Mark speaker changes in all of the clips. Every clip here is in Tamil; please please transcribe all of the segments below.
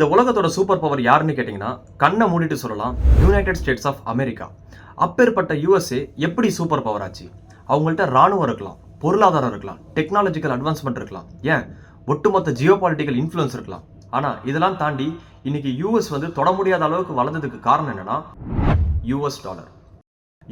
Speaker 1: இந்த உலகத்தோட சூப்பர் பவர் யாருன்னு கேட்டிங்கன்னா கண்ணை மூடிட்டு சொல்லலாம் யுனைடெட் ஸ்டேட்ஸ் ஆஃப் அமெரிக்கா. அப்பேற்பட்ட யுஎஸ்ஏ எப்படி சூப்பர் பவர் ஆச்சு? அவங்கள்ட்ட ராணுவம் இருக்கலாம், பொருளாதாரம் இருக்கலாம், டெக்னாலஜிக்கல் அட்வான்ஸ்மெண்ட் இருக்கலாம், ஏன் ஒட்டுமொத்த ஜியோ பாலிட்டிக்கல் இன்ஃப்ளூயன்ஸ் இருக்கலாம். ஆனால் இதெல்லாம் தாண்டி இன்னைக்கு யூஎஸ் தொட முடியாத அளவுக்கு வளர்ந்ததுக்கு காரணம் என்னன்னா யூஎஸ் டாலர்.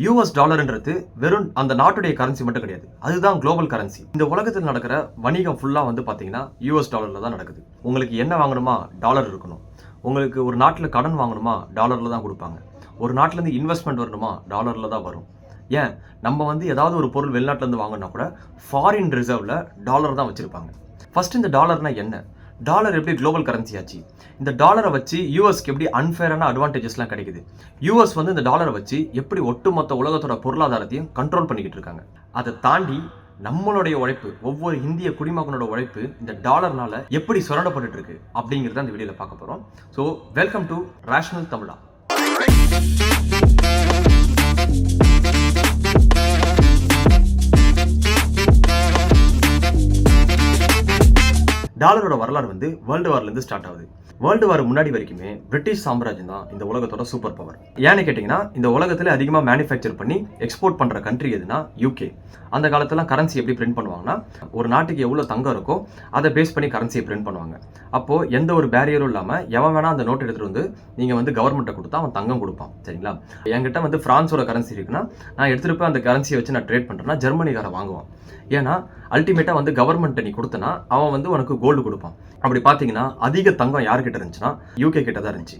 Speaker 1: யூஎஸ் டாலர்ன்றது வெறும் அந்த நாட்டுடைய கரன்சி மட்டும் கிடையாது, அதுதான் குளோபல் கரன்சி. இந்த உலகத்தில் நடக்கிற வணிகம் ஃபுல்லா பார்த்தீங்கன்னா யூஎஸ் டாலர்ல தான் நடக்குது. உங்களுக்கு என்ன வாங்கணுமா டாலர் இருக்கணும், உங்களுக்கு ஒரு நாட்டில் கடன் வாங்கணுமா டாலர்ல தான் கொடுப்பாங்க, ஒரு நாட்டிலேருந்து இன்வெஸ்ட்மெண்ட் வரணுமா டாலர்ல தான் வரும். ஏன் நம்ம ஏதாவது ஒரு பொருள் வெளிநாட்டிலேருந்து வாங்கினா கூட ஃபாரின் ரிசர்வ்ல டாலர் தான் வச்சிருப்பாங்க. ஃபர்ஸ்ட் இந்த டாலர்னா என்ன, டாலர் எப்படி குளோபல் கரன்சி ஆச்சு, இந்த டாலரை வச்சு யூஎஸ்க்கு எப்படி அன்ஃபேரான அட்வான்டேஜஸ்லாம் கிடைக்குது, யூஎஸ் இந்த டாலரை வச்சு எப்படி ஒட்டுமொத்த உலகத்தோட பொருளாதாரத்தையும் கண்ட்ரோல் பண்ணிக்கிட்டு இருக்காங்க. அதை தாண்டி நம்மளுடைய உழைப்பு, ஒவ்வொரு இந்திய குடிமகனோட உழைப்பு இந்த டாலர்னால எப்படி சுரண்டப்பட்டு இருக்கு அப்படிங்கிறத அந்த வீடியோல பார்க்க போறோம். ஸோ வெல்கம் டு ரேஷனல் தமிழா. டாலரோட வரலாறு வேர்ல்டு வார்லேருந்து ஸ்டார்ட் ஆகுது. வேர்ல்டு வார் முன்னாடி வரைக்குமே பிரிட்டிஷ் சாம்ராஜ்யம் தான் இந்த உலகத்தோட சூப்பர் பவர். ஏன்னு கேட்டிங்கன்னா இந்த உலகத்தில் அதிகமாக மேனுஃபேக்சர் பண்ணி எக்ஸ்போர்ட் பண்ணுற கண்ட்ரி எதுனா யூகே. அந்த காலத்துலாம் கரன்சி எப்படி பிரிண்ட் பண்ணுவாங்கன்னா, ஒரு நாட்டுக்கு எவ்வளோ தங்கம் இருக்கோ அதை பேஸ் பண்ணி கரன்சியை பிரிண்ட் பண்ணுவாங்க. அப்போது எந்த ஒரு பேரியரும் இல்லாமல் எவன் வேணா அந்த நோட் எடுத்துகிட்டு நீங்கள் கவர்மெண்ட்டை கொடுத்தா அவன் தங்கம் கொடுப்பான். சரிங்களா? என்கிட்ட ஃப்ரான்ஸோட கரன்சி இருக்குன்னா நான் எடுத்துகிட்டு போய் அந்த கரன்சியை வச்சு நான் ட்ரேட் பண்ணுறேன்னா ஜெர்மனிக்கார வாங்குவான். ஏன்னா அல்டிமேட்டாக கவர்மெண்ட்டை நீ கொடுத்தனா அவன் உனக்கு கோல்டு கொடுப்பான். அப்படி பார்த்தீங்கன்னா அதிக தங்கம் யார்கிட்ட இருந்துச்சுன்னா யூகே கிட்ட தான் இருந்துச்சு.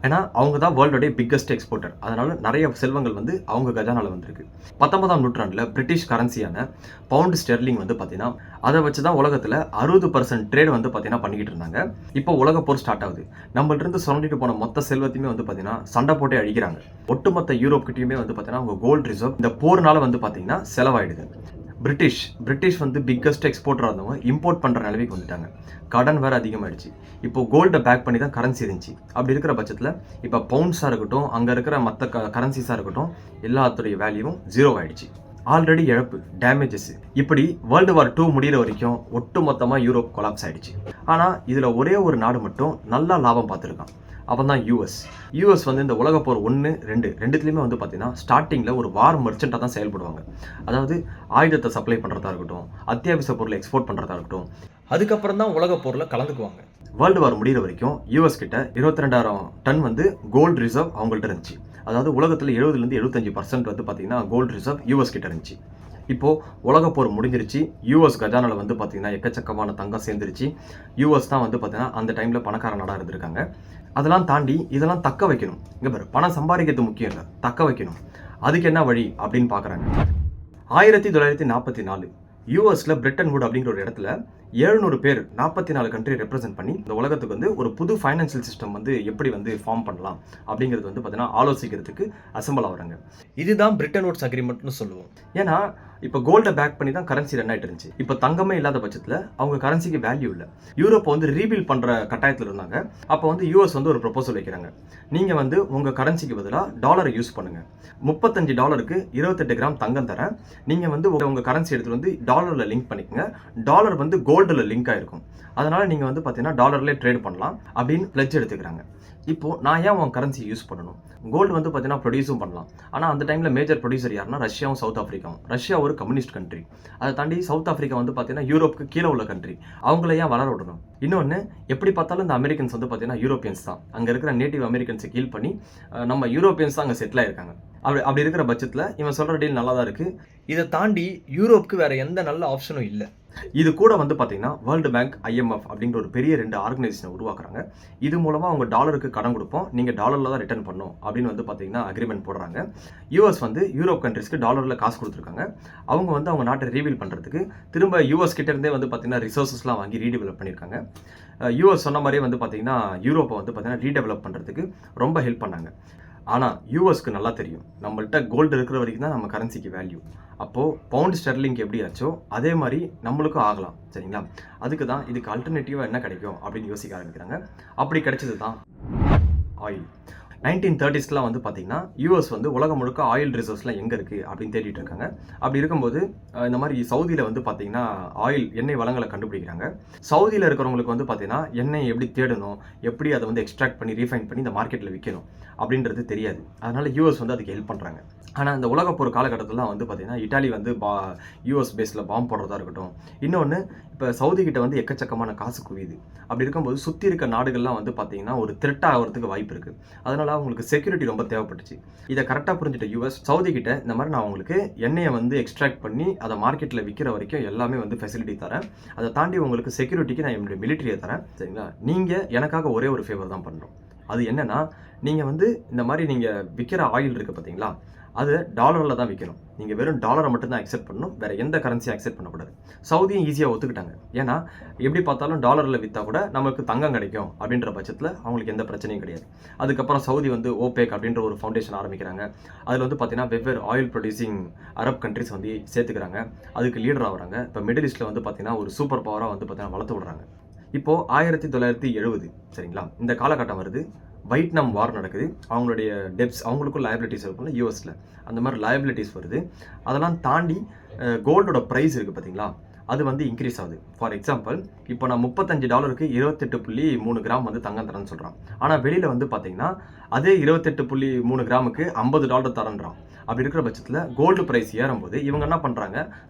Speaker 1: ஏன்னா அவங்க தான் வேர்ல்டோடைய பிக்கஸ்ட் எக்ஸ்போர்ட்டர். அதனால நிறைய செல்வங்கள் அவங்க கஜானால வந்திருக்கு. 19ஆம் நூற்றாண்டில் பிரிட்டிஷ் கரன்சியான பவுண்ட் ஸ்டெர்லிங் பார்த்தீங்கன்னா அதை வச்சு தான் உலகத்தில் 60% ட்ரேட் பார்த்தீங்கன்னா பண்ணிக்கிட்டு இருந்தாங்க. இப்போ உலக போர் ஸ்டார்ட் ஆகுது. நம்மள்ட்ட இருந்து சுரண்டிட்டு போன மொத்த செல்வத்தையுமே பார்த்தீங்கன்னா சண்டை போட்டே அழிக்கிறாங்க. ஒட்டுமொத்த யூரோப் கிட்டயுமே பார்த்தீங்கன்னா அவங்க கோல்டு ரிசர்வ் இந்த போர்னால பார்த்தீங்கன்னா செலவாயிடுது. பிரிட்டிஷ் பிக்கஸ்ட் எக்ஸ்போர்ட்டராக இருந்தவங்க இம்போர்ட் பண்ணுற நிலைமைக்கு வந்துட்டாங்க. கடன் வேறு அதிகமாகிடுச்சு. இப்போ கோல்டை பேக் பண்ணி தான் கரன்சி இருந்துச்சு. அப்படி இருக்கிற பட்சத்தில் இப்போ பவுண்ட்ஸாக இருக்கட்டும், அங்கே இருக்கிற மற்ற கரன்சிஸாக இருக்கட்டும், எல்லாத்துடைய வேல்யூவும் 0 ஆகிடுச்சு. ஆல்ரெடி இழப்பு, டேமேஜஸ். இப்படி வேர்ல்டு வார் 2 முடிகிற வரைக்கும் ஒட்டு மொத்தமாக யூரோப் கொலாப்ஸ் ஆகிடுச்சு. ஆனால் இதில் ஒரே ஒரு நாடு மட்டும் நல்லா லாபம் பார்த்துருக்கான். அவன் தான் யூஎஸ் இந்த உலக போர் 1, 2 ரெண்டுத்துலேயுமே பார்த்தீங்கன்னா ஸ்டார்டிங்கில் ஒரு வார் மர்ச்செண்ட்டாக தான் செயல்படுவாங்க. அதாவது ஆயுதத்தை சப்ளை பண்ணுறதா இருக்கட்டும், அத்தியாவசிய பொருளை எக்ஸ்போர்ட் பண்ணுறதா இருக்கட்டும், அதுக்கப்புறம் தான் உலக போரில் கலந்துக்குவாங்க. வேர்ல்டு வார் முடிகிற வரைக்கும் யூஎஸ் கிட்ட 22,000 டன் கோல்டு ரிசர்வ் அவங்கள்ட்ட இருந்துச்சு. அதாவது உலகத்தில் 70% 75% பார்த்தீங்கன்னா கோல்டு ரிசர்வ் யூஎஸ் கிட்ட இருந்துச்சு. இப்போ உலக போர் முடிஞ்சிருச்சு. யூஎஸ் கஜானால பார்த்தீங்கன்னா எக்கச்சக்கமான தங்கம் சேர்ந்துருச்சு. யூஎஸ் தான் பார்த்தீங்கன்னா அந்த டைமில் பணக்கார நாடாக இருந்திருக்காங்க. அதெல்லாம் தாண்டி இதெல்லாம் தக்க வைக்கணும். இங்கே பாரு, பணம் சம்பாதிக்கிறது முக்கியம் இல்லை, தக்க வைக்கணும். அதுக்கு என்ன வழி அப்படின்னு பார்க்குறாங்க. 1944 யூஎஸ்ல பிரிட்டன் வுட் அப்படிங்கிற ஒரு இடத்துல 700 பேர் 44 கண்ட்ரி ரெப்ரசென்ட் பண்ணி இந்த உலகத்துக்கு ஒரு புது ஃபைனான்சியல் சிஸ்டம் எப்படி ஃபார்ம் பண்ணலாம் அப்படிங்கிறது பார்த்தீங்கன்னா ஆலோசிக்கிறதுக்கு அசம்பிள் ஆகுறாங்க. இதுதான் பிரிட்டன் வுட்ஸ் அக்ரிமெண்ட்னு சொல்லுவோம். ஏன்னா இப்போ கோல்டை பேக் பண்ணி தான் கரன்சி ரன் ஆகிட்டு இருந்துச்சு. இப்போ தங்கமே இல்லாத பட்சத்தில் அவங்க கரன்சிக்கு வேல்யூ இல்லை. யூரோப் ரீபில் பண்ணுற கட்டாயத்தில் இருந்தாங்க. அப்போ யூஎஸ் ஒரு ப்ரொபோசல் வைக்கிறாங்க. நீங்கள் உங்கள் கரன்சிக்கு பதிலாக டாலரை யூஸ் பண்ணுங்க. $35 28 கிராம் தங்கம் தரேன். நீங்கள் உங்கள் கரன்சி எடுத்துகிட்டு டாலரில் லிங்க் பண்ணிக்கோங்க. டாலர் கோல்டில் லிங்க் ஆகிருக்கும். அதனால் நீங்கள் பார்த்தீங்கன்னா டாலர்லேயே ட்ரேட் பண்ணலாம் அப்படின்னு பிளட்ஜ் எடுத்துக்கிறாங்க. இப்போது நான் ஏன் உங்கள் கரன்சி யூஸ் பண்ணணும்? கோல்டு பார்த்தீங்கன்னா ப்ரொடியூஸும் பண்ணலாம். ஆனால் அந்த டைமில் மேஜர் ப்ரொடியூசர் யாருன்னா ரஷ்யாவும் சவுத் ஆஃப்ரிக்காவும். ரஷ்யா ஒரு கம்யூனிஸ்ட் கண்ட்ரி. அதை தாண்டி சவுத் ஆஃப்ரிக்கா பார்த்தீங்கன்னா யூரோப்புக்கு கீழே உள்ள கண்ட்ரி. அவங்கள ஏன் வளர விடணும்? இன்னொன்று, எப்படி பார்த்தாலும் இந்த அமெரிக்கன்ஸ் பார்த்தீங்கன்னா யூரோப்பியன்ஸ் தான். அங்கே இருக்கிற நேட்டிவ் அமெரிக்கன்ஸை கீழ் பண்ணி நம்ம யூரோப்பியன்ஸ் தான் அங்கே செட்டில் ஆயிருக்காங்க. அப்படி இருக்கிற பட்சத்தில் இவன் சொல்கிற டீல் நல்லா தான் இருக்குது. இதை தாண்டி யூரோப்புக்கு வேறு எந்த நல்ல ஆப்ஷனும் இல்லை. இது கூட பார்த்தீங்கன்னா வேர்ல்டு பேங்க், ஐஎம்எஃப் அப்படிங்கிற ஒரு பெரிய 2 ஆர்கனைசேஷனை உருவாக்குறாங்க. இது மூலமாக அவங்க டாலருக்கு கடன் கொடுப்போம், நீங்கள் டாலரில் தான் ரிட்டர்ன் பண்ணணும் அப்படின்னு பார்த்தீங்கன்னா அக்ரிமெண்ட் போடுறாங்க. யூஎஸ் யூரோப் கண்ட்ரிஸ்க்கு டாலரில் காசு கொடுத்துருக்காங்க. அவங்க அவங்க நாட்டை ரீபில் பண்ணுறதுக்கு திரும்ப யூஎஸ் கிட்ட இருந்தே பார்த்தீங்கன்னா ரிசோர்ஸஸ்லாம் வாங்கி ரீடெவலப் பண்ணியிருக்காங்க. யூஎஸ் சொன்ன மாதிரியே பார்த்தீங்கன்னா யூரோப்பை பார்த்தீங்கன்னா ரீடெவலப் பண்ணுறதுக்கு ரொம்ப ஹெல்ப் பண்ணாங்க. ஆனால் யூஎஸ்க்கு நல்லா தெரியும் நம்மள்ட்ட கோல்டு இருக்கிற வரைக்கும் தான் நம்ம கரன்சிக்கு வேல்யூ. அப்போது பவுண்ட் ஸ்டெர்லிங் எப்படி ஆச்சோ அதே மாதிரி நம்மளுக்கும் ஆகலாம். சரிங்களா? அதுக்கு தான் இதுக்கு அல்டர்னேட்டிவாக என்ன கிடைக்கும் அப்படின்னு யோசிக்க ஆரம்பிக்கிறாங்க. அப்படி கிடைச்சது தான் ஆயில். 1930ஸ்லாம் வந்து பார்த்தீங்கன்னா யூஎஸ் வந்து உலகம் முழுக்க ஆயில் ரிசர்வ்ஸ்லாம் எங்கே இருக்குது அப்படின்னு தேடிட்டு இருக்காங்க. அப்படி இருக்கும்போது இந்த மாதிரி சவுதியில் வந்து பார்த்தீங்கன்னா எண்ணெய் வளங்களை கண்டுபிடிக்கிறாங்க. சவுதியில் இருக்கிறவங்களுக்கு வந்து பார்த்தீங்கன்னா எண்ணெய் எப்படி தேடணும், எப்படி அதை வந்து எக்ஸ்ட்ராக்ட் பண்ணி ரீஃபைன் பண்ணி இந்த மார்க்கெட்டில் விற்கணும் அப்படின்றது தெரியாது. அதனால் யூஎஸ் வந்து அதுக்கு ஹெல்ப் பண்ணுறாங்க. ஆனால் இந்த உலகப்போர் காலகட்டத்தில் வந்து பார்த்தீங்கன்னா இட்டாலி வந்து யூஎஸ் பேஸில் பாம்பு போடுறதா இருக்கட்டும். இன்னொன்று இப்போ சவுதி கிட்ட வந்து எக்கச்சக்கமான காசு குவியுது. அப்படி இருக்கும்போது சுற்றி இருக்க நாடுகள்லாம் வந்து பார்த்தீங்கன்னா ஒரு த்ரெட் ஆகிறதுக்கு வாய்ப்பு இருக்குது. அதனால் அவங்களுக்கு செக்யூரிட்டி ரொம்ப தேவைப்பட்டுச்சு. இதை கரெக்டாக புரிஞ்சுட்ட யூஎஸ் சவுதி கிட்ட இந்த மாதிரி நான் உங்களுக்கு எண்ணெயை வந்து எக்ஸ்ட்ராக்ட் பண்ணி அதை மார்க்கெட்டில் விற்கிற வரைக்கும் எல்லாமே வந்து ஃபெசிலிட்டி தரேன். அதை தாண்டி உங்களுக்கு செக்யூரிட்டிக்கு நான் என்னுடைய மிலிட்டரியை தரேன். சரிங்களா? நீங்கள் எனக்காக ஒரே ஒரு ஃபேவர் தான் பண்ணுறோம். அது என்னன்னா, நீங்கள் வந்து இந்த மாதிரி நீங்கள் விற்கிற ஆயில் இருக்குது பார்த்தீங்களா, அது டாலரில் தான் விற்கணும். நீங்கள் வெறும் டாலரை மட்டும்தான் அக்செப்ட் பண்ணணும், வேறு எந்த கரன்சியும் அக்செப்ட் பண்ணக்கூடாது. சவுதியும் ஈஸியாக ஒத்துக்கிட்டாங்க. ஏன்னா எப்படி பார்த்தாலும் டாலரில் விற்றா கூட நமக்கு தங்கம் கிடைக்கும் அப்படின்ற பட்சத்தில் அவங்களுக்கு எந்த பிரச்சனையும் கிடையாது. அதுக்கப்புறம் சவுதி வந்து ஓபேக் அப்படின்ற ஒரு ஃபவுண்டேஷன் ஆரம்பிக்கிறாங்க. அதில் வந்து பார்த்தீங்கன்னா வெவ்வேறு ஆயில் ப்ரொடியூசிங் அரப் கண்ட்ரிஸ் வந்து சேர்த்துக்கிறாங்க. அதுக்கு லீடர் ஆகுறாங்க. இப்போ மிடில் ஈஸ்ட்டில் வந்து பார்த்தீங்கன்னா ஒரு சூப்பர் பவராக வந்து பார்த்தீங்கன்னா வளர்த்து விடுறாங்க. இப்போது 1970 சரிங்களா, இந்த காலகட்டம் வருது. வைட்நாம் வார் நடக்குது. அவங்களுடைய டெப்ஸ், அவங்களுக்கும் லயபிலிட்டிஸ் இருக்கும்ல யூஎஸில், அந்த மாதிரி லயபிலிட்டிஸ் வருது. அதெல்லாம் தாண்டி கோல்டோட ப்ரைஸ் இருக்குது பார்த்தீங்களா, அது வந்து இன்க்ரீஸ் ஆகுது. ஃபார் எக்ஸாம்பிள், இப்போ நான் $35 28.3 கிராம் வந்து தங்கம் தரேன்னு சொல்கிறான். ஆனால் வெளியில் வந்து பார்த்தீங்கன்னா அதே 28.3 கிராமுக்கு $50 தரேன்றான். அப்படி இருக்கிற பட்சத்தில் கோல்டு ப்ரைஸ் ஏறும்போது இவங்க என்ன பண்ணுறாங்க,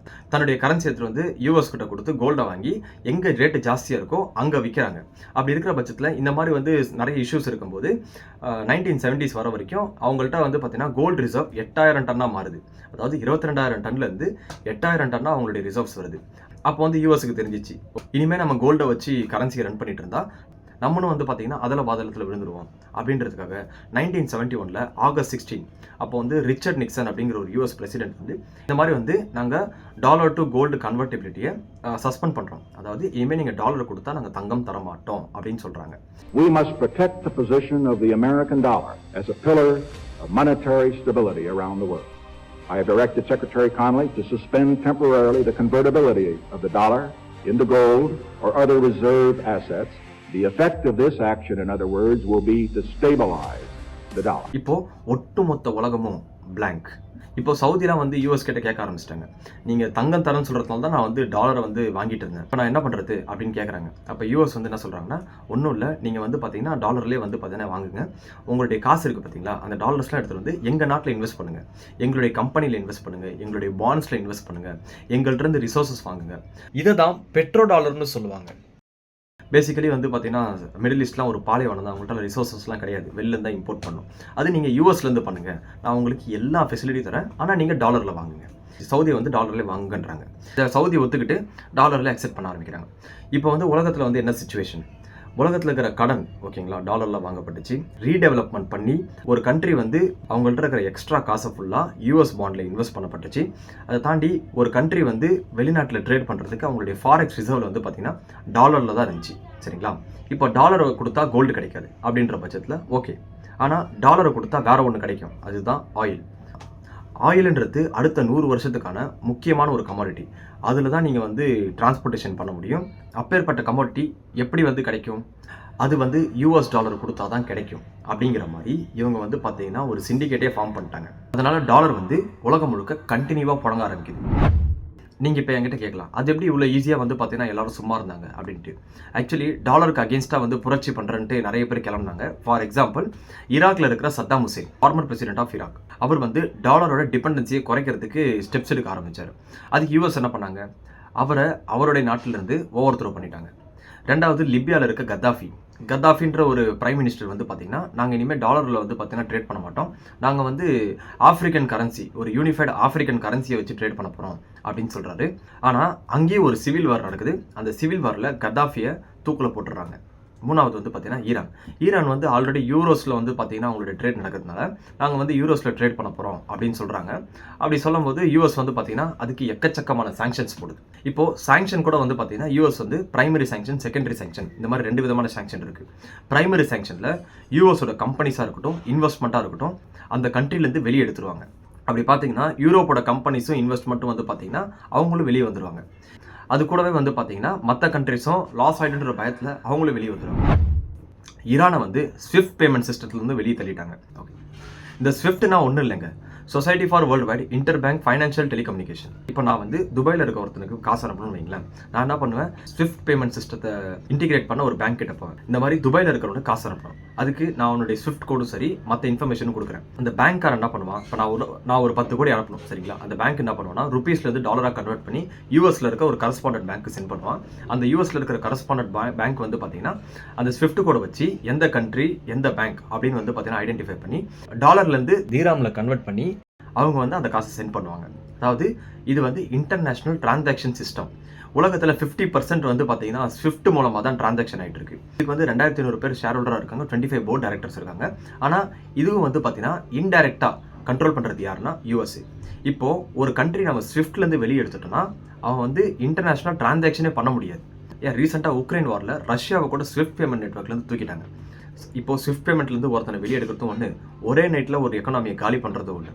Speaker 1: தன்னுடைய கரன்சி எடுத்துகிட்டு வந்து யூஎஸ் கிட்ட கொடுத்து கோல்டை வாங்கி எங்கே ரேட்டு ஜாஸ்தியாக இருக்கோ அங்கே விற்கிறாங்க. அப்படி இருக்கிற பட்சத்தில் இந்த மாதிரி வந்து நிறைய இஷ்யூஸ் இருக்கும்போது 1970s வர வரைக்கும் அவங்கள்ட்ட வந்து பார்த்தீங்கன்னா கோல்டு ரிசர்வ் 8000 டன்னாக மாறுது. அதாவது 22,000 டன்லேருந்து 8000 டன்னாக அவங்களுடைய ரிசர்வ்ஸ் வருது. அப்போ வந்து யூஎஸ்க்கு தெரிஞ்சிச்சு, இனிமேல் நம்ம கோல்டை வச்சு கரன்சியை ரன் பண்ணிட்டு இருந்தா நம்மளும் வந்து பார்த்தீங்கன்னா அதில் பாதளத்தில் விழுந்துருவோம். அப்படின்றதுக்காக 1971 ஆகஸ்ட் 16 அப்போ வந்து ரிச்சர்ட் நிக்சன் அப்படிங்கிற ஒரு யூஎஸ் பிரசிடென்ட் வந்து இந்த மாதிரி வந்து நாங்கள் டாலர் டு கோல்டு கன்வெர்டிபிலிட்டியை சஸ்பெண்ட் பண்ணுறோம். அதாவது இனிமேல் நீங்கள் டாலர் கொடுத்தா நாங்கள் தங்கம் தர மாட்டோம் அப்படின்னு சொல்கிறாங்க.
Speaker 2: We must protect the position of the American dollar as a pillar of monetary stability around the world. I have directed Secretary Connally to suspend temporarily the convertibility of the dollar into gold or other reserve assets. The effect of this action, in other words, will be to stabilize the dollar.
Speaker 1: இப்போ ஒட்டுமொத்த உலகமும் blank. இப்போ சவுதிலாம் வந்து யூஎஸ் கிட்ட கேட்க ஆரம்பிச்சிட்டாங்க, நீங்கள் தங்கம் தரேன்னு சொல்கிறதுனால தான் நான் வந்து டாலரை வந்து வாங்கிட்டு இருந்தேன், இப்போ நான் என்ன பண்ணுறது அப்படின்னு கேட்குறாங்க. அப்போ யூஎஸ் வந்து என்ன சொல்கிறாங்கன்னா, ஒன்றும் இல்லை, நீங்கள் வந்து பார்த்தீங்கன்னா டாலர்லேயே வந்து பார்த்தீங்கன்னா வாங்குங்க. உங்களுடைய காசு இருக்குது பார்த்தீங்களா, அந்த டாலர்ஸ்லாம் எடுத்துகிட்டு வந்து எங்கள் நாட்டில் இன்வெஸ்ட் பண்ணுங்கள், எங்களுடைய கம்பெனியில் இன்வெஸ்ட் பண்ணுங்கள், எங்களுடைய பாண்ட்ஸில் இன்வெஸ்ட் பண்ணுங்கள், எங்கள்கிட்ட ரிசோர்ஸஸ் வாங்குங்க. இதை தான் பெட்ரோ டாலர்னு சொல்லுவாங்க. பேசிக்கலி வந்து பார்த்தீங்கன்னா மிடில் ஈஸ்ட்லாம் ஒரு பாலைவனம் தான், அவங்கள்ட்ட ரிசோர்ஸஸ்லாம் கிடையாது, வெளிலேருந்து தான் இம்போர்ட் பண்ணும். அது நீங்கள் யூஎஸ்லேருந்து பண்ணுங்கள், நான் உங்களுக்கு எல்லா ஃபெசிலிட்டி தரேன், ஆனால் நீங்கள் டாலரில் வாங்குங்க. சவுதியை வந்து டாலர்லேயே வாங்குங்கன்றாங்க. சவுதி ஒத்துக்கிட்டு டாலரில் அக்செப்ட் பண்ண ஆரம்பிக்கிறாங்க. இப்போ வந்து உலகத்தில் வந்து என்ன சிச்சுவேஷன், உலகத்தில் இருக்கிற கடன் ஓகேங்களா டாலரில் வாங்கப்பட்டுச்சு. ரீடெவலப்மெண்ட் பண்ணி ஒரு கண்ட்ரி வந்து அவங்கள்ட்ட இருக்கிற எக்ஸ்ட்ரா காசை ஃபுல்லாக யூஎஸ் பாண்டில் இன்வெஸ்ட் பண்ணப்பட்டுச்சு. அதை தாண்டி ஒரு கண்ட்ரி வந்து வெளிநாட்டில் ட்ரேட் பண்ணுறதுக்கு அவங்களுடைய ஃபாரெக்ஸ் ரிசர்வில் வந்து பார்த்திங்கன்னா டாலரில் தான் இருந்துச்சு. சரிங்களா? இப்போ டாலரை கொடுத்தா கோல்டு கிடைக்காது அப்படின்ற பட்சத்தில் ஓகே, ஆனால் டாலரை கொடுத்தா வேற ஒன்று கிடைக்கும், அதுதான் ஆயில். ஆயில்ன்றது அடுத்த 100 வருஷத்துக்கான முக்கியமான ஒரு கமாடிட்டி. அதில் தான் நீங்கள் வந்து டிரான்ஸ்போர்ட்டேஷன் பண்ண முடியும். அப்பேற்பட்ட கமாடிட்டி எப்படி வந்து கிடைக்கும், அது வந்து யூஎஸ் டாலர் கொடுத்தா தான் கிடைக்கும். அப்படிங்கிற மாதிரி இவங்க வந்து பார்த்தீங்கன்னா ஒரு சிண்டிகேட்டே ஃபார்ம் பண்ணிட்டாங்க. அதனால் டாலர் வந்து உலகம் முழுக்க கண்டினியூவாக புழங்க ஆரம்பிக்குது. நீங்கள் இப்போ என்கிட்ட கேட்கலாம், அது எப்படி இவ்வளோ ஈஸியாக வந்து பார்த்தீங்கன்னா எல்லாரும் சும்மா இருந்தாங்க அப்படின்ட்டு. ஆக்சுவலி டாலருக்கு அகேன்ஸ்டாக வந்து புரட்சி பண்ணுறன்ட்டு நிறைய பேர் கிளம்புனாங்க. ஃபார் எக்ஸாம்பிள், ஈராக்கில் இருக்கிற Saddam Hussein, former president of Iraq, அவர் வந்து டாலரோட டிபெண்டன்சியை குறைக்கிறதுக்கு ஸ்டெப்ஸ் எடுக்க ஆரம்பித்தார். அதுக்கு யூஎஸ் என்ன பண்ணாங்க, அவருடைய நாட்டிலிருந்து ஓவர் த்ரோ பண்ணிட்டாங்க. ரெண்டாவது, லிபியாவில் இருக்க கத்தாஃபின்ற ஒரு பிரைம் மினிஸ்டர் வந்து பார்த்தீங்கன்னா, நாங்கள் இனிமேல் டாலரில் வந்து பார்த்தீங்கன்னா ட்ரேட் பண்ண மாட்டோம், நாங்கள் வந்து ஆஃப்ரிக்கன் கரன்சி, ஒரு யூனிஃபைடு ஆஃப்ரிக்கன் கரன்சியை வச்சு ட்ரேட் பண்ண போகிறோம் அப்படின்னு சொல்கிறாரு. ஆனால் அங்கேயும் ஒரு சிவில் வார் நடக்குது. அந்த சிவில் வாரில் கத்தாஃபியை தூக்கில் போட்டுடுறாங்க. மூணாவது வந்து பார்த்தீங்கன்னா ஈரான் வந்து ஆல்ரெடி யூரோஸில் வந்து பார்த்தீங்கன்னா அவங்களுடைய ட்ரேட் நடக்கிறதுனால நாங்கள் வந்து யூரோஸில் ட்ரேட் பண்ண போகிறோம் அப்படின்னு சொல்கிறாங்க. அப்படி சொல்லும் போது யூஎஸ் வந்து பார்த்தீங்கன்னா அதுக்கு எக்கச்சக்கமான சாங்ஷன்ஸ் போடுது. இப்போது சாங்ஷன் கூட வந்து பார்த்தீங்கன்னா யூஎஸ் வந்து பிரைமரி சாங்ஷன், செகண்டரி சாங்ஷன், இந்த மாதிரி 2 விதமான சாங்ஷன் இருக்குது. பிரைமரி சாங்ஷனில் யூஎஸோட கம்பெனிஸாக இருக்கட்டும், இன்வெஸ்ட்மெண்ட்டாக இருக்கட்டும், அந்த கண்ட்ரிலேருந்து வெளியே எடுத்துருவாங்க. அப்படி பார்த்தீங்கன்னா யூரோப்போட கம்பெனிஸும் இன்வெஸ்ட்மெண்ட்டும் வந்து பார்த்தீங்கன்னா அவங்களும் வெளியே வந்துடுவாங்க. அது கூடவே வந்து பார்த்தீங்கன்னா மற்ற கண்ட்ரிஸும் லாஸ் ஆகிடுன்ற பயத்தில் அவங்களும் வெளியே வந்துடுவாங்க. ஈரானை வந்து ஸ்விஃப்ட் பேமெண்ட் சிஸ்டத்துலேருந்து வெளியே தள்ளிட்டாங்க. ஓகே, இந்த ஸ்விஃப்ட்னா ஒன்றும் இல்லைங்க, society for world wide inter bank financial telecommunication. இப்போ நான் வந்து துபாயில் இருக்க ஒருத்தனுக்கு காசு அனுப்பணும்னு வைங்களேன், நான் என்ன பண்ணுவேன், ஸ்விஃப்ட் பேமெண்ட் சிஸ்டத்தை இன்டிகிரேட் பண்ண ஒரு பேங்க் கிட்ட போவேன். இந்த மாதிரி துபாயில் இருக்கிறவனுக்கு காசு அனுப்பணும், அதுக்கு நான் அவனுடைய ஸ்விஃப்ட் கோடும் சரி மற்ற இன்ஃபர்மேஷனும் கொடுக்குறேன். அந்த பேங்க்காரன் என்ன பண்ணுவான், இப்போ நான் ஒரு 10 கோடி அனுப்பணும் சரிங்களா, அந்த பேங்க் என்ன பண்ணுவான்னா ருபீஸ்லேருந்து டாலராக கன்வெர்ட் பண்ணி யூஎஸ்ல இருக்க ஒரு கரஸ்பாண்டன்ட் பேங்க்கு சென்ட் பண்ணுவான். அந்த யூஎஸ்ல இருக்கிற கரஸ்பாண்டன்ட் பேங்க் வந்து பார்த்தீங்கன்னா அந்த ஸ்விஃப்ட் கோடை வச்சு எந்த கண்ட்ரி எந்த பேங்க் அப்படின்னு வந்து பார்த்தீங்கன்னா ஐடென்டிஃபை பண்ணி டாலர்லேருந்து தீராமில் கன்வெர்ட் பண்ணி அவங்க வந்து அந்த காசை சென்ட் பண்ணுவாங்க. அதாவது இது வந்து இன்டர்நேஷனல் டிரான்சாக்ஷன் சிஸ்டம். உலகத்தில் 50% வந்து பார்த்தீங்கன்னா ஸ்விஃப்ட் மூலமாக தான் டிரான்சாக்ஷன் ஆகிட்டு இருக்கு. இதுக்கு வந்து 2500 பேர் ஷேர் ஹோல்டராக இருக்காங்க, 25 போர்ட் டைரக்டர்ஸ் இருக்காங்க. ஆனால் இதுவும் வந்து பார்த்தீங்கன்னா இன்டைரக்டாக கண்ட்ரோல் பண்ணுறது யாருன்னா யூஎஸ்ஏ. இப்போது ஒரு கண்ட்ரி நம்ம ஸ்விஃப்ட்லேருந்து வெளியே எடுத்துட்டோம்னா அவன் வந்து இன்டர்நேஷனல் டிரான்சாக்ஷனே பண்ண முடியாது. ஏன் ரீசெண்டாக உக்ரைன் வாரில் ரஷ்யாவை கூட ஸ்விஃப்ட் பேமெண்ட் நெட்வொர்க்லேருந்து தூக்கிட்டாங்க. இப்போ ஸ்விஃப்ட் பேமெண்ட்லேருந்து ஒருத்தனை வெளியே எடுக்கிறதும் ஒன்று, ஒரே நைட்டில் ஒரு எக்கனாமியை காலி பண்ணுறதும் ஒன்று.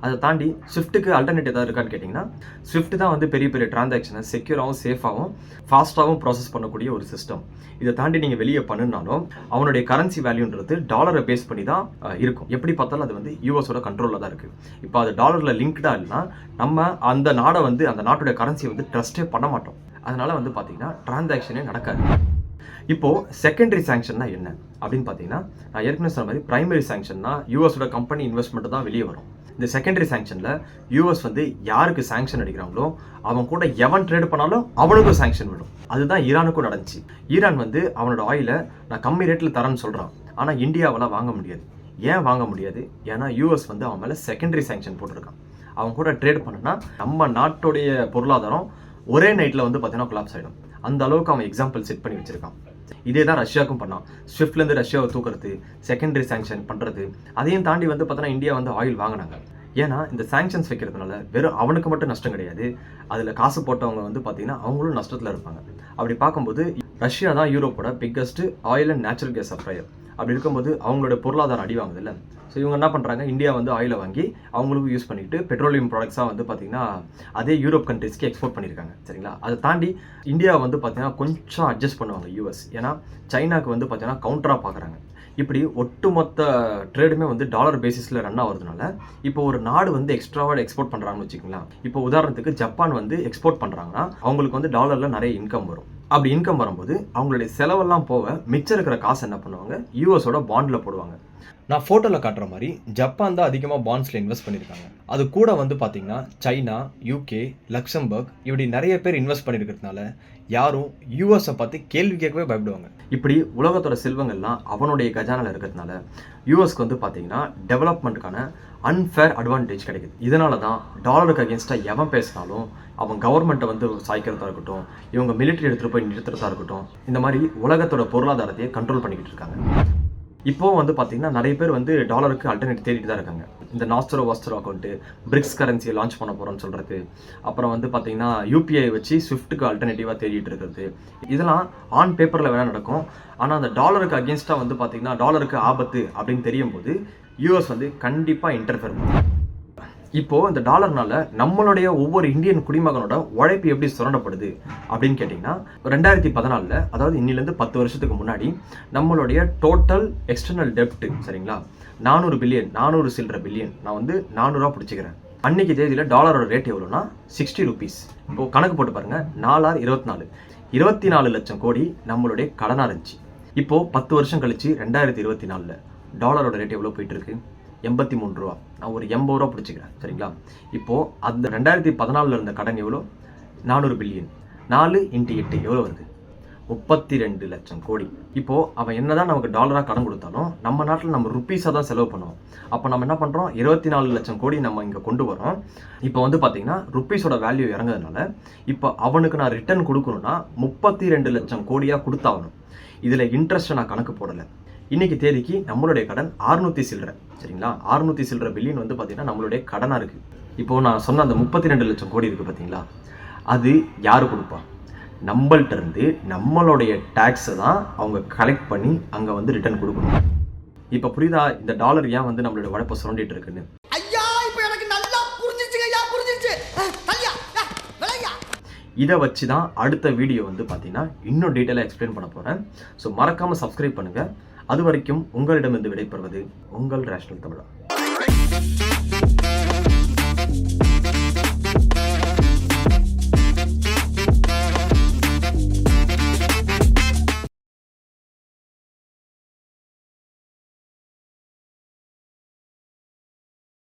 Speaker 1: அதை தாண்டி ஸ்விஃப்ட்டுக்கு அல்டர்னேட் ஏதாவது இருக்கான்னு கேட்டிங்கன்னா, ஸ்விஃப்ட் தான் வந்து பெரிய பெரிய டிரான்சாக்ஷனை செக்யூராகவும் சேஃபாகவும் ஃபாஸ்ட்டாகவும் ப்ராசஸ் பண்ணக்கூடிய ஒரு சிஸ்டம். இதை தாண்டி நீங்கள் வெளியே பண்ணினாலும் அவனுடைய கரன்சி வேல்யூன்றது டாலரை பேஸ் பண்ணி தான் இருக்கும். எப்படி பார்த்தாலும் அது வந்து யூஎஸோட கண்ட்ரோலில் தான் இருக்குது. இப்போ அது டாலரில் லிங்க்டாக இல்லைன்னா நம்ம அந்த நாடை வந்து அந்த நாட்டுடைய கரன்சியை வந்து ட்ரஸ்ட்டே பண்ண மாட்டோம். அதனால வந்து பார்த்தீங்கன்னா டிரான்சாக்ஷனே நடக்காது. இப்போது செகண்டரி சாங்ஷன்னா என்ன அப்படின்னு பார்த்தீங்கன்னா, நான் ஏற்கனவே சொன்ன மாதிரி பிரைமரி சாங்ஷன்னா யூஎஸோட கம்பெனி இன்வெஸ்ட்மெண்ட் தான் வெளியே வரும். இந்த செகண்டரி சாங்ஷனில் யூஎஸ் வந்து யாருக்கு சாங்ஷன் அடிக்கிறாங்களோ அவன் கூட எவன் ட்ரேட் பண்ணாலும் அவனுக்கும் சாங்ஷன் விடும். அதுதான் ஈரானுக்கும் நடந்துச்சு. ஈரான் வந்து அவனோட ஆயிலை நான் கம்மி ரேட்டில் தரேன்னு சொல்கிறான், ஆனால் இந்தியாவால் வாங்க முடியாது. ஏன் வாங்க முடியாது? ஏன்னா யூஎஸ் வந்து அவன் மேலே செகண்டரி சாங்ஷன் போட்டிருக்கான். அவன் கூட ட்ரேட் பண்ணுனா நம்ம நாட்டுடைய பொருளாதாரம் ஒரே நைட்டில் வந்து பார்த்தீங்கன்னா கொலாப்ஸ் ஆகிடும். அந்த அளவுக்கு அவன் எக்ஸாம்பிள் செட் பண்ணி வச்சிருக்கான். இதே தான் ரஷ்யாவுக்கும் பண்ணான். ஸ்விஃப்ட்லேருந்து ரஷ்யாவை தூக்குறது, செகண்டரி சாங்ஷன் பண்ணுறது. அதையும் தாண்டி வந்து பார்த்தோன்னா இந்தியா வந்து ஆயில் வாங்கினாங்க. ஏன்னா இந்த சாங்ஷன்ஸ் வைக்கிறதுனால வெறும் அவனுக்கு மட்டும் நஷ்டம் கிடையாது, அதில் காசு போட்டவங்க வந்து பார்த்தீங்கன்னா அவங்களும் நஷ்டத்தில் இருப்பாங்க. அப்படி பார்க்கும்போது ரஷ்யா தான் யூரோப்போட biggest oil and natural gas supplier. அப்படி இருக்கும்போது அவங்களோட பொருளாதாரம் அடி வாங்குது இல்லை. ஸோ இவங்க என்ன பண்ணுறாங்க, இந்தியா வந்து ஆயிலை வாங்கி அவங்களுக்கும் யூஸ் பண்ணிட்டு பெட்ரோலியம் ப்ராடக்ட்ஸாக வந்து பார்த்திங்கன்னா அதே யூரோப் கண்ட்ரீஸ்க்கு எக்ஸ்போர்ட் பண்ணியிருக்காங்க சரிங்களா. அதை தாண்டி இந்தியா வந்து பார்த்திங்கன்னா கொஞ்சம் அட்ஜஸ்ட் பண்ணுவாங்க யூஎஸ். ஏன்னா சைனாக்கு வந்து பார்த்திங்கன்னா கவுண்டராக பார்க்குறாங்க. இப்படி ஒட்டுமொத்த ட்ரேடுமே வந்து டாலர் பேசிஸில் ரன் ஆகிறதுனால இப்போ ஒரு நாடு வந்து எக்ஸ்ட்ராவாக எக்ஸ்போர்ட் பண்ணுறாங்கன்னு வச்சுக்கலாம். இப்போ உதாரணத்துக்கு ஜப்பான் வந்து எக்ஸ்போர்ட் பண்ணுறாங்கன்னா அவங்களுக்கு வந்து டாலரில் நிறைய இன்கம் வரும். அப்படி இன்கம் வரும்போது அவங்களுடைய செலவெல்லாம் போக மிச்சம் இருக்கிற காசு என்ன பண்ணுவாங்க, யூஎஸோட பாண்டில் போடுவாங்க. நான் ஃபோட்டோவில் காட்டுற மாதிரி ஜப்பான் தான் அதிகமாக பாண்ட்ஸில் இன்வெஸ்ட் பண்ணியிருக்காங்க. அது கூட வந்து பார்த்தீங்கன்னா சைனா, யூகே, லக்சம்பர்க் இப்படி நிறைய பேர் இன்வெஸ்ட் பண்ணியிருக்கிறதுனால யாரும் யூஎஸை பார்த்து கேள்வி கேட்கவே பயப்படுவாங்க. இப்படி உலகத்தோட செல்வங்கள்லாம் அவனுடைய கஜானாவில் இருக்கிறதுனால யூஎஸ்க்கு வந்து பார்த்தீங்கன்னா டெவலப்மெண்ட்டுக்கான அன்ஃபேர் அட்வான்டேஜ் கிடைக்குது. இதனால தான் டாலருக்கு அகேன்ஸ்டாக எவன் பேசினாலும் அவன் கவர்மெண்ட்டை வந்து சாய்க்கிறதா இருக்கட்டும், இவங்க மிலிட்ரி எடுத்துகிட்டு போய் நிறுத்துறதா இருக்கட்டும், இந்த மாதிரி உலகத்தோட பொருளாதாரத்தையே கண்ட்ரோல் பண்ணிக்கிட்டு இருக்காங்க. இப்போ வந்து பார்த்தீங்கன்னா நிறைய பேர் வந்து டாலருக்கு அல்டர்னேட் தேடிட்டு தான் இருக்காங்க. இந்த நாஸ்டரோ வாஸ்டரோ அக்கௌண்ட்டு, பிரிக்ஸ் கரன்சியை லான்ச் பண்ண போகிறோன்னு சொல்கிறது, அப்புறம் வந்து பார்த்தீங்கன்னா யூபிஐ வச்சு ஸ்விஃப்ட்டுக்கு அல்டர்னேட்டிவாக தேடிட்டு இருக்கிறது, இதெல்லாம் ஆன் பேப்பரில் வேணால் நடக்கும். ஆனால் அந்த டாலருக்கு அகேன்ஸ்டாக வந்து பார்த்தீங்கன்னா டாலருக்கு ஆபத்து அப்படின்னு தெரியும் போது யூஎஸ் வந்து கண்டிப்பாக இன்டர்ஃபியர் பண்ணும். இப்போது இந்த டாலர்னால நம்மளுடைய ஒவ்வொரு இந்தியன் குடிமகனோட உழைப்பு எப்படி சுரண்டப்படுது அப்படின்னு கேட்டிங்கன்னா, 2014 அதாவது இன்னிலேருந்து 10 வருஷத்துக்கு முன்னாடி நம்மளுடைய டோட்டல் எக்ஸ்டர்னல் டெப்ட் சரிங்களா 400 பில்லியன், 400 சில்லற பில்லியன், நான் வந்து 400 பிடிச்சிக்கிறேன். அன்னைக்கு தேதியில் டாலரோட ரேட் எவ்வளோனா 60 ருபீஸ். இப்போது கணக்கு போட்டு பாருங்கள், 4 24 24 லட்சம் கோடி நம்மளுடைய கடனாக இருந்துச்சு. இப்போது 10 வருஷம் கழிச்சு 2024 டாலரோட ரேட் எவ்வளோ போயிட்டு இருக்கு, 83 ரூபா. நான் ஒரு 80 ரூபா பிடிச்சிக்கிறேன் சரிங்களா. இப்போது அந்த 2014 இருந்த கடன் எவ்வளோ, 400 பில்லியன். 4 × 8 எவ்வளோ வருது, 32 லட்சம் கோடி. இப்போது அவன் என்ன தான் நமக்கு டாலராக கடன் கொடுத்தாலும் நம்ம நாட்டில் நம்ம ருப்பீஸாக தான் செலவு பண்ணுவோம். அப்போ நம்ம என்ன பண்ணுறோம், 24 லட்சம் கோடி நம்ம இங்கே கொண்டு வரோம். இப்போ வந்து பார்த்தீங்கன்னா ருப்பீஸோட வேல்யூ இறங்குறதுனால இப்போ அவனுக்கு நான் ரிட்டர்ன் கொடுக்கணும்னா 32 லட்சம் கோடியாக கொடுத்தாகணும். இதில் இன்ட்ரெஸ்ட்டை நான் கணக்கு போடலை. இன்னைக்கு தேதிக்கு நம்மளுடைய கடன் 600 சில்லற சரிங்களா. 600 சில்லற பில்லியன் வந்து பார்த்தீங்கன்னா நம்மளுடைய கடனாக இருக்குது. இப்போது நான் சொன்ன அந்த 32 லட்சம் கோடி இருக்குது பார்த்தீங்களா, அது யார் கொடுப்பா, நம்மள்கிட்ட இருந்து நம்மளுடைய டேக்ஸை தான் அவங்க கலெக்ட் பண்ணி அங்கே வந்து ரிட்டர்ன் கொடுக்கணும். இப்போ புரியுதா இந்த டாலர் ஏன் வந்து நம்மளோட உழைப்பை சுரண்டிட்டு இருக்குன்னு? இதை வச்சு தான் அடுத்த வீடியோ வந்து பார்த்தீங்கன்னா இன்னும் டீட்டெயிலாக எக்ஸ்பிளைன் பண்ண போகிறேன். ஸோ மறக்காமல் சப்ஸ்கிரைப் பண்ணுங்கள். அது வரைக்கும் உங்களிடமிருந்து விடைபெறுவது உங்கள் ரேஷனல் தமிழா.